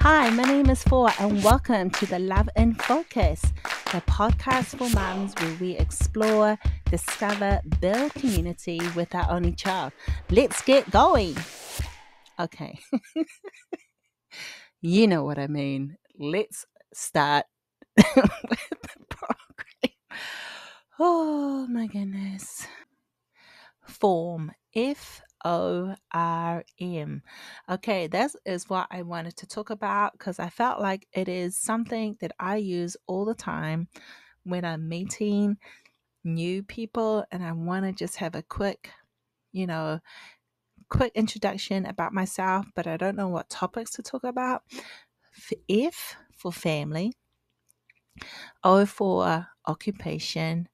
Hi, my name is F.O.R. and welcome to the Love in Focus, the podcast for moms where we explore, discover, build community with our only child. Let's get going. Okay, you know what I mean. Let's start with the program. Oh my goodness. F.O.R.M. F.O.R.M. Okay, that is what I wanted to talk about because I felt like it is something that I use all the time when I'm meeting new people and I want to just have a you know, quick introduction about myself, but I don't know what topics to talk about. F for family, O for occupation,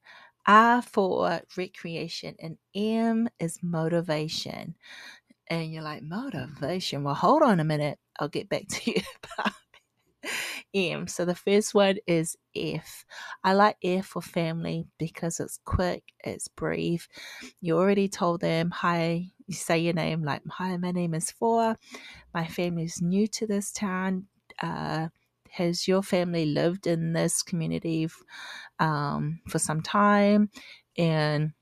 R for recreation, and M is motivation. And you're like, motivation? Well, hold on a minute. I'll get back to you about M. So the first one is F. I like F for family because it's quick, it's brief. You already told them, hi, you say your name like, hi, my name is F.O.R. My family is new to this town. Has your family lived in this community for some time? And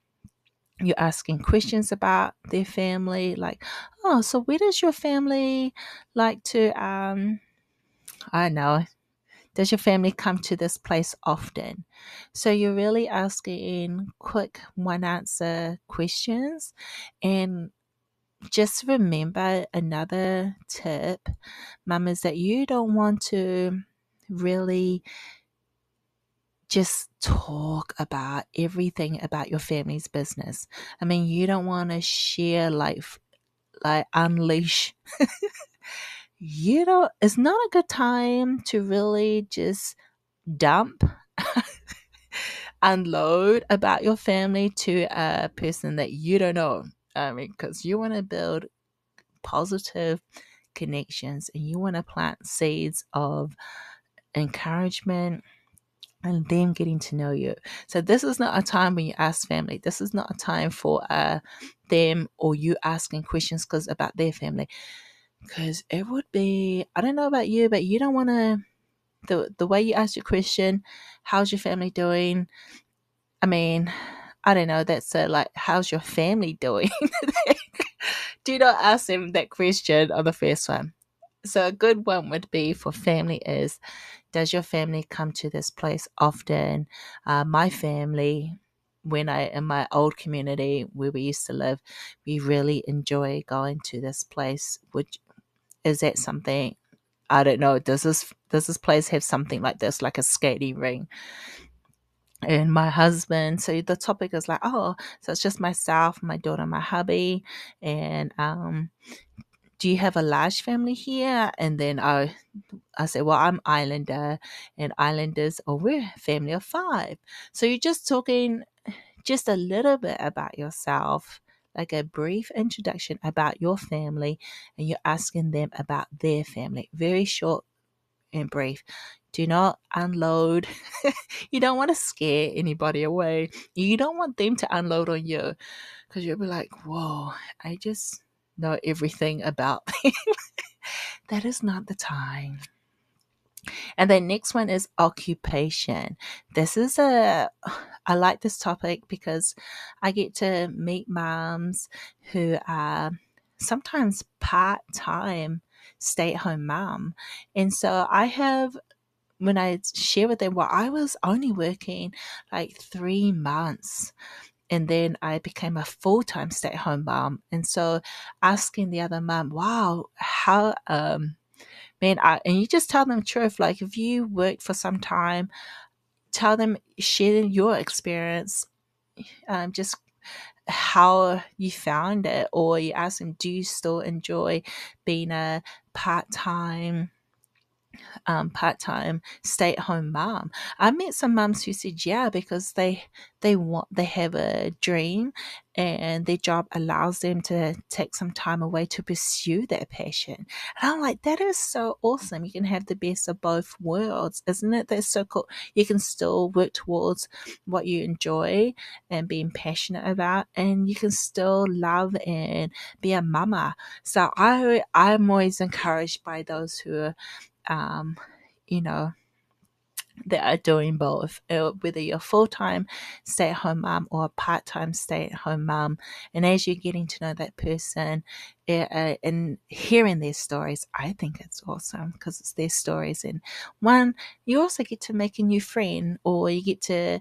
you're asking questions about their family, like, oh, so where does your family like to, I don't know, does your family come to this place often? So you're really asking quick one answer questions. And just remember another tip, mum, is that you don't want to really just talk about everything about your family's business. I mean, you don't want to share like unleash. It's not a good time to really just dump, unload about your family to a person that you don't know. I mean, because you want to build positive connections and you want to plant seeds of encouragement and them getting to know you. So this is not a time when you ask family. This is not a time for them or you asking questions about their family. Because it would be, I don't know about you, but you don't want to, the way you ask your question, how's your family doing? I mean, I don't know, that's like, how's your family doing? Do not ask them that question on the first one. So a good one would be for family is, does your family come to this place often? My family, in my old community where we used to live, we really enjoy going to this place. Is that something, I don't know, does this place have something like this, like a skating ring? And my husband, so the topic is like, oh, so it's just myself, my daughter, my hubby, and do you have a large family here? And then I said, well, I'm Islander, and Islanders, we're a family of 5. So you're just talking just a little bit about yourself, like a brief introduction about your family, and you're asking them about their family. Very short and brief. Do not unload. You don't want to scare anybody away. You don't want them to unload on you because you'll be like, whoa, I just know everything about them. That is not the time. And the next one is occupation. I like this topic because I get to meet moms who are sometimes part-time stay-at-home mom. And so when I share with them, well, I was only working like 3 months and then I became a full-time stay-at-home mom. And so asking the other mom, wow, how, man, and you just tell them the truth. Like if you worked for some time, tell them, share your experience, just how you found it, or you ask them, do you still enjoy being a part-time stay-at-home mom? I met some moms who said yeah, because they have a dream and their job allows them to take some time away to pursue their passion. And I'm like, that is so awesome. You can have the best of both worlds. Isn't it? That's so cool. You can still work towards what you enjoy and being passionate about, and you can still love and be a mama. So I'm always encouraged by those who um, you know, that are doing both, whether you're a full-time stay-at-home mom or a part-time stay-at-home mom. And as you're getting to know that person and hearing their stories, I think it's awesome because it's their stories. And one, you also get to make a new friend, or you get to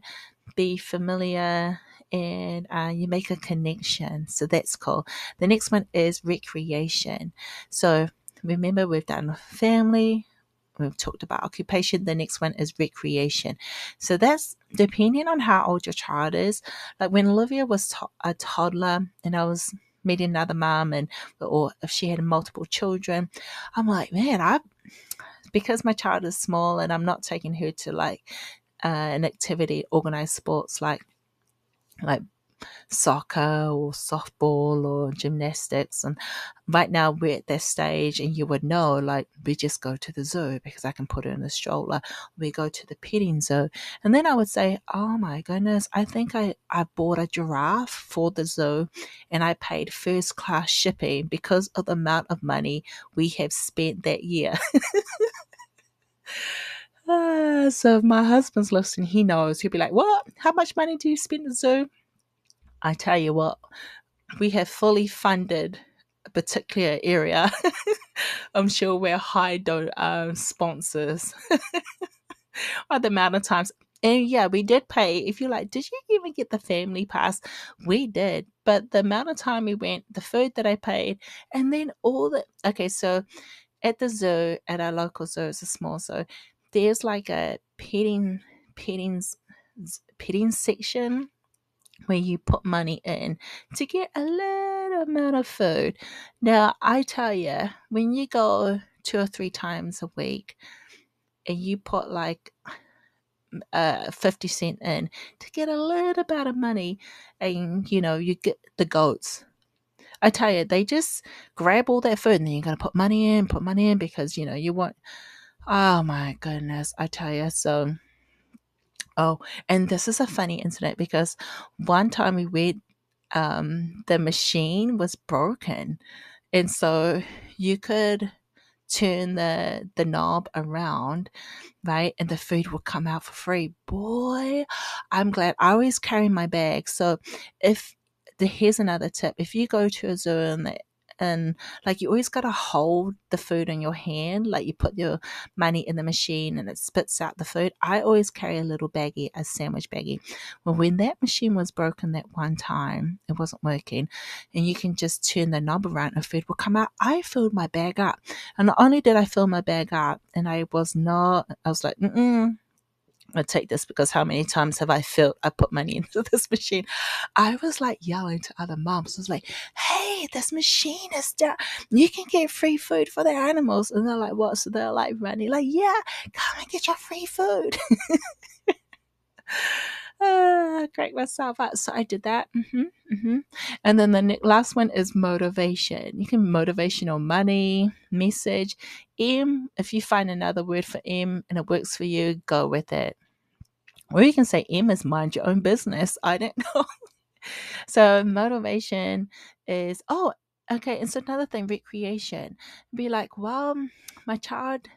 be familiar, and you make a connection. So that's cool. The next one is recreation. So remember, we've done family, we've talked about occupation. The next one is recreation. So that's depending on how old your child is. Like when Olivia was a toddler and I was meeting another mom, and or if she had multiple children, I'm like, man, because my child is small and I'm not taking her to like an activity, organized sports like soccer or softball or gymnastics. And right now we're at that stage, and you would know, like, we just go to the zoo because I can put her in a stroller. We go to the petting zoo. And then I would say, oh my goodness, I think I bought a giraffe for the zoo, and I paid first class shipping because of the amount of money we have spent that year. So if my husband's listening, he knows. He'll be like, what? How much money do you spend at the zoo? I tell you what, we have fully funded a particular area. I'm sure we're sponsors by the amount of times. And yeah, we did pay. If you're like, did you even get the family pass? We did. But the amount of time we went, the food that I paid, and then okay, so at the zoo, at our local zoo, it's a small zoo, there's like a petting, petting section where you put money in to get a little amount of food. Now, I tell you, when you go 2 or 3 times a week and you put like 50 cent in to get a little bit of money, and you get the goats. I tell you, they just grab all that food, and then you're going to put money in because, you want, oh my goodness, I tell you. So, oh, and this is a funny incident because one time we went, the machine was broken, and so you could turn the knob around, right, and the food will come out for free. Boy, I'm glad I always carry my bag. So if here's another tip: if you go to a zoo and like, you always got to hold the food in your hand, like you put your money in the machine and it spits out the food. I always carry a little baggie, a sandwich baggie. Well, when that machine was broken that one time, it wasn't working, and you can just turn the knob around and food will come out. I filled my bag up, and not only did I fill my bag up, and I was like, I take this, because how many times have I put money into this machine? I was like yelling to other moms. I was like, hey, this machine is down. You can get free food for the animals. And they're like, what? So they're like running, like, yeah, come and get your free food. Crack myself out. So I did that. And then the last one is motivation. You can motivational money, message. If you find another word for M and it works for you, go with it. Or you can say M is mind your own business. I don't know. So motivation is, okay. And so another thing, recreation. Be like, well, my child,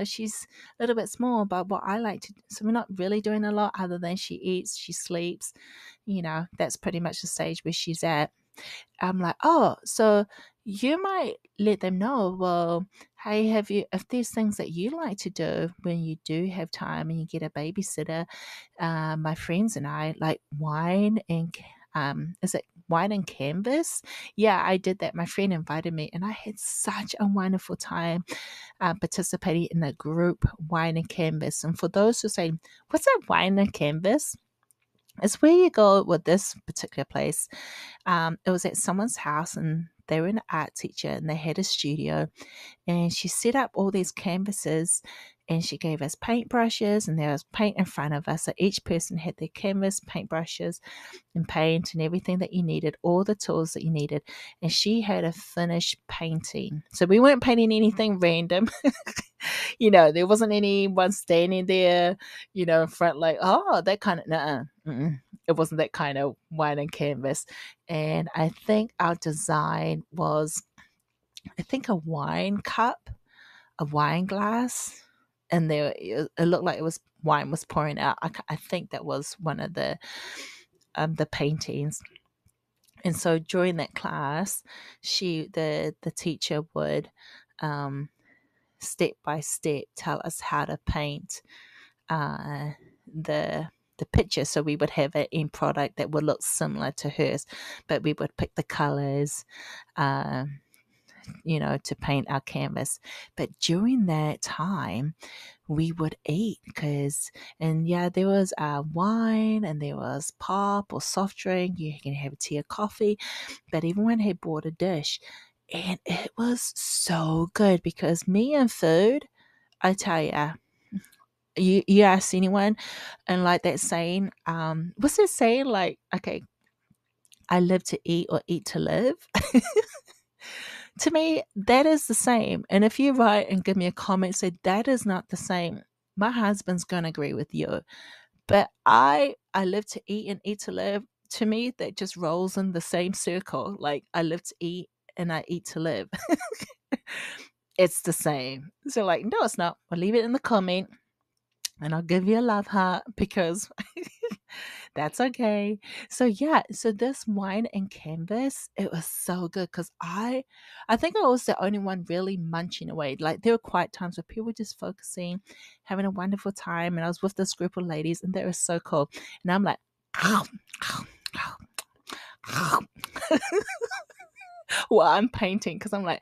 she's a little bit small, but what I like to, so we're not really doing a lot other than she eats, she sleeps, that's pretty much the stage where she's at. I'm like, so you might let them know, well, hey, if there's things that you like to do when you do have time and you get a babysitter, my friends and I like wine and, is it wine and canvas? Yeah, I did that. My friend invited me, and I had such a wonderful time participating in a group wine and canvas. And for those who say, what's that wine and canvas? It's where you go with this particular place. It was at someone's house, and they were an art teacher, and they had a studio, and she set up all these canvases, and she gave us paintbrushes, and there was paint in front of us. So each person had their canvas, paintbrushes, and paint, and everything that you needed, all the tools that you needed. And she had a finished painting. So we weren't painting anything random. There wasn't anyone standing there, in front, like, that kind of, it wasn't that kind of wine and canvas. And I think our design was, I think, a wine cup. a wine glass, and it looked like wine was pouring out. I think that was one of the paintings. And so during that class, the teacher would um, step by step tell us how to paint uh, the the picture. So we would have an end product that would look similar to hers, but we would pick the colors, um, to paint our canvas. But during that time, we would eat and yeah, there was wine and there was pop or soft drink. You can have a tea or coffee, but everyone had bought a dish, and it was so good because me and food, I tell ya, you ask anyone, and like that saying, what's that saying? Like, okay, I live to eat or eat to live. To me, that is the same. And if you write and give me a comment, say that is not the same, my husband's gonna agree with you. But I live to eat and eat to live. To me, that just rolls in the same circle. Like I live to eat and I eat to live. It's the same. So like, no, it's not. I'll leave it in the comment and I'll give you a love heart because that's okay. So yeah, so this wine and canvas, it was so good because I think I was the only one really munching away. Like there were quiet times where people were just focusing, having a wonderful time, and I was with this group of ladies, and they were so cool. And I'm like, well, I'm painting because I'm like,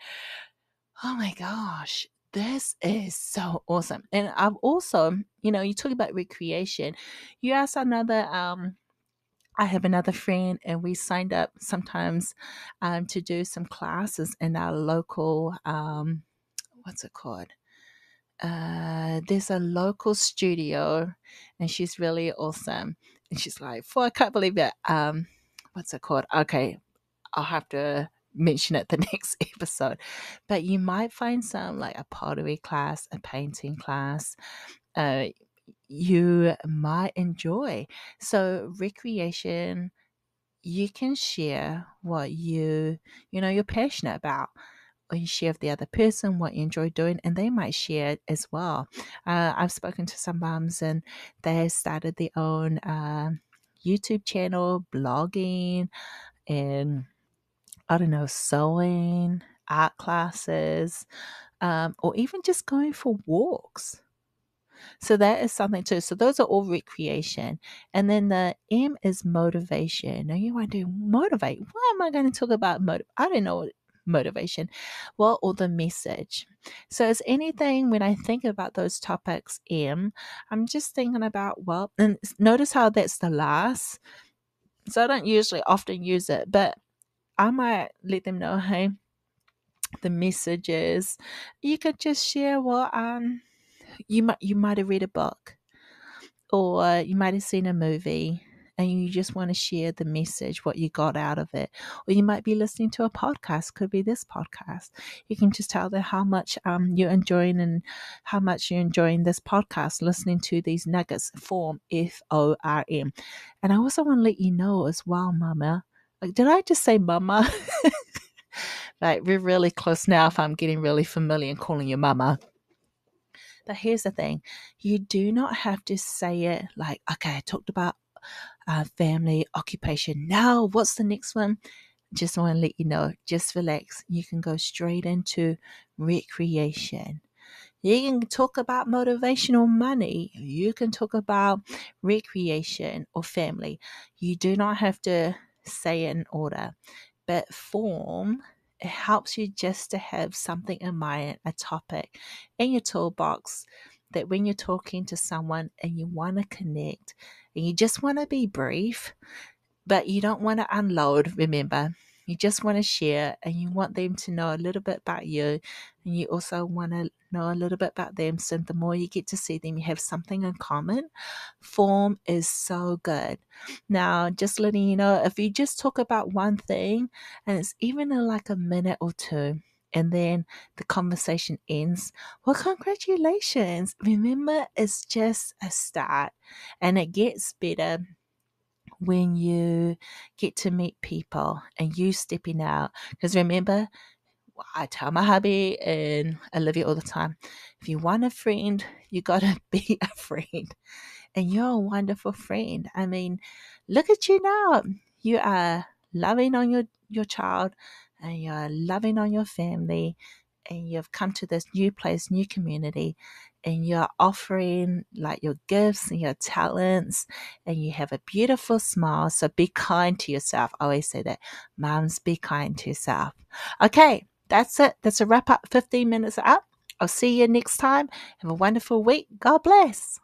oh my gosh, this is so awesome. And I've also, you talk about recreation. You asked another I have another friend, and we signed up sometimes to do some classes in our local, what's it called? There's a local studio, and she's really awesome. And she's like, I can't believe it. What's it called? Okay, I'll have to mention it the next episode. But you might find some like a pottery class, a painting class. Uh, you might enjoy. So recreation, you can share what you're passionate about, or you share with the other person what you enjoy doing, and they might share it as well. I've spoken to some moms, and they have started their own YouTube channel, blogging, and I don't know, sewing, art classes, or even just going for walks. So that is something too. So those are all recreation. And then the M is motivation. Now you want to motivate. Why am I going to talk about I don't know motivation. Well, or the message. So it's anything when I think about those topics, M, I'm just thinking about, well, and notice how that's the last. So I don't usually often use it, but I might let them know, hey, the messages. You could just share what you might have read a book, or you might have seen a movie, and you just want to share the message, what you got out of it. Or you might be listening to a podcast, could be this podcast. You can just tell them how much you're enjoying, and how much you're enjoying this podcast, listening to these nuggets. F.O.R.M, F-O-R-M. And I also want to let you know as well, Mama. Like, did I just say Mama? Like, we're really close now if I'm getting really familiar and calling you Mama. But here's the thing, you do not have to say it like, okay, I talked about family, occupation. Now, what's the next one? Just want to let you know, just relax. You can go straight into recreation. You can talk about motivational money. You can talk about recreation or family. You do not have to say it in order. But F.O.R.M, it helps you just to have something in mind, a topic in your toolbox, that when you're talking to someone and you want to connect and you just want to be brief, but you don't want to unload, remember. You just want to share, and you want them to know a little bit about you, and you also want to know a little bit about them. So the more you get to see them, you have something in common. F.O.R.M is so good. Now, just letting you know, if you just talk about one thing and it's even in like a minute or two, and then the conversation ends, well, congratulations. Remember, it's just a start, and it gets better when you get to meet people and you stepping out. Because remember, I tell my hubby and Olivia all the time, if you want a friend, you gotta be a friend. And you're a wonderful friend. I mean, look at you now. You are loving on your child, and you're loving on your family, and you've come to this new place, new community, and you're offering like your gifts and your talents, and you have a beautiful smile. So be kind to yourself. I always say that. Moms, be kind to yourself. Okay, that's it. That's a wrap up. 15 minutes up. I'll see you next time. Have a wonderful week. God bless.